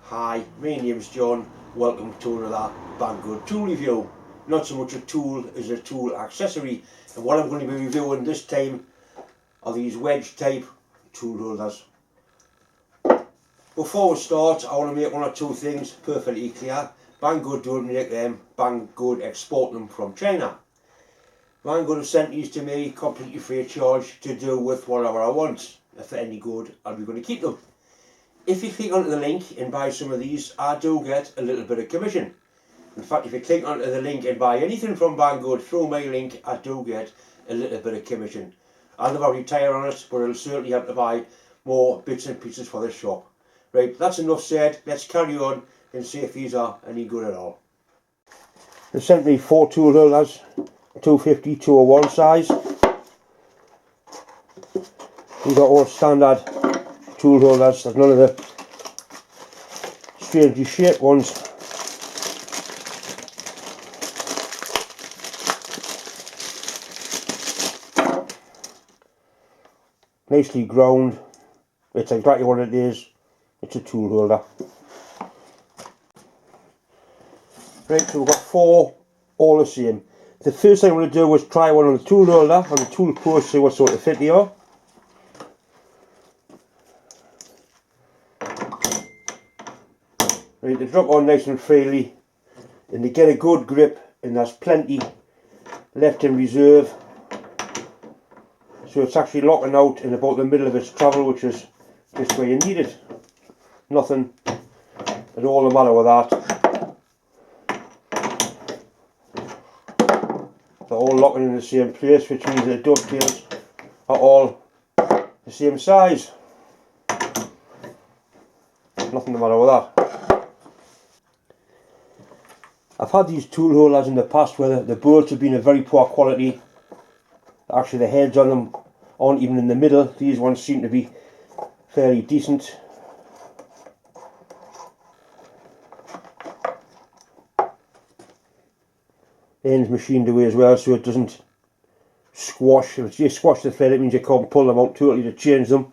Hi, my name's John. Welcome to another Banggood tool review. Not so much a tool as a tool accessory, and what I'm going to be reviewing this time are these wedge type tool holders. Before we start, I want to make one or two things perfectly clear. Banggood don't make them, Banggood export them from China. Banggood have sent these to me completely free of charge to do with whatever I want. If they're any good, I'll be going to keep them. If you click onto the link and buy some of these, I do get a little bit of commission. In fact, if you click onto the link and buy anything from Banggood through my link, I do get a little bit of commission. I'll never retire on it, but it'll certainly help to buy more bits and pieces for the shop. Right, that's enough said. Let's carry on and see if these are any good at all. They sent me 4 tool holders, 250, 201 size. These are all standard tool holders. There's none of the strangely shaped ones. Nicely ground. It's exactly what it is. It's a tool holder. Right, so we've got 4 all the same. The first thing I'm going to do is try one on the tool holder on the tool post, see what sort of fit they are. Right, they drop on nice and freely and they get a good grip, and there's plenty left in reserve. So it's actually locking out in about the middle of its travel, which is just where you need it. Nothing at all the matter with that. They're all locking in the same place, which means the dovetails are all the same size. Nothing the matter with that. I've had these tool holders in the past where the bolts have been of very poor quality. Actually, the heads on them aren't even in the middle. These ones seem to be fairly decent. The end's machined away as well, so it doesn't squash. If you squash the thread, it means you can't pull them out totally to change them.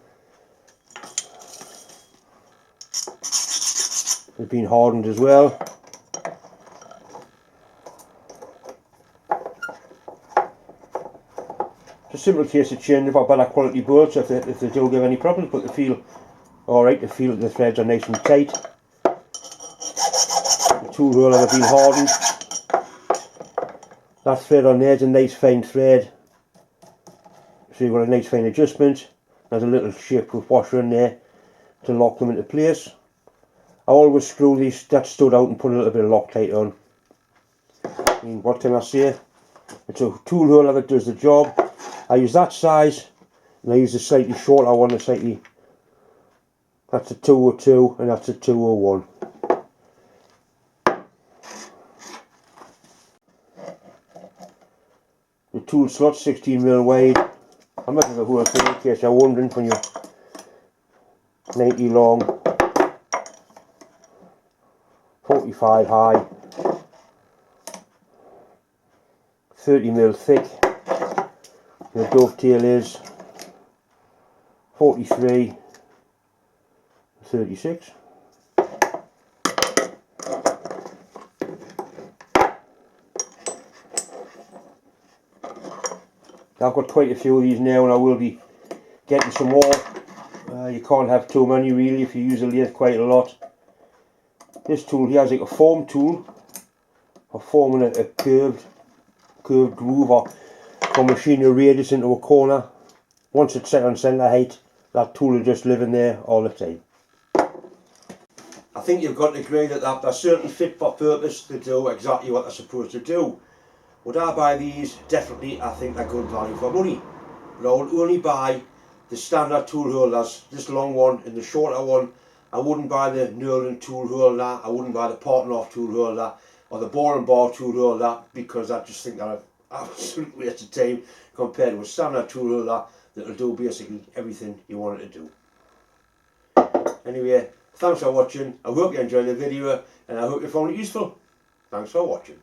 They've been hardened as well. It's a simple case of changing for better quality bolts if they do give any problems, but they feel alright. They feel that the threads are nice and tight. The tool roller have been hardened. That thread on there is a nice fine thread, so you've got a nice fine adjustment. There's a little shapeproof washer in there to lock them into place. I always screw these that stud out and put a little bit of Loctite on. I mean, what can I say? It's a tool holder that does the job. I use that size, and I use a slightly shorter one, that's a 202 and that's a 201. The tool slot 16mm wide. I might have a whole thing in case you're wondering, when you're 90 long, 45 high, 30mm thick. The dovetail is 43, 36. I've got quite a few of these now, and I will be getting some more. You can't have too many really if you use a lathe quite a lot. This tool here is like a form tool for forming a curved groove, or for machining a radius into a corner. Once it's set on centre height, that tool will just live in there all the time. I think you've got to agree that they're certainly fit for purpose to do exactly what they're supposed to do. Would I buy these? Definitely. I think they're good value for money. But I would only buy the standard tool holders, this long one and the shorter one. I wouldn't buy the knurling tool holder, I wouldn't buy the Portnoy tool holder or the boring bar tool holder, because I just think they're an absolute waste of time compared to a standard tool holder that will do basically everything you want it to do. Anyway, thanks for watching. I hope you enjoyed the video and I hope you found it useful. Thanks for watching.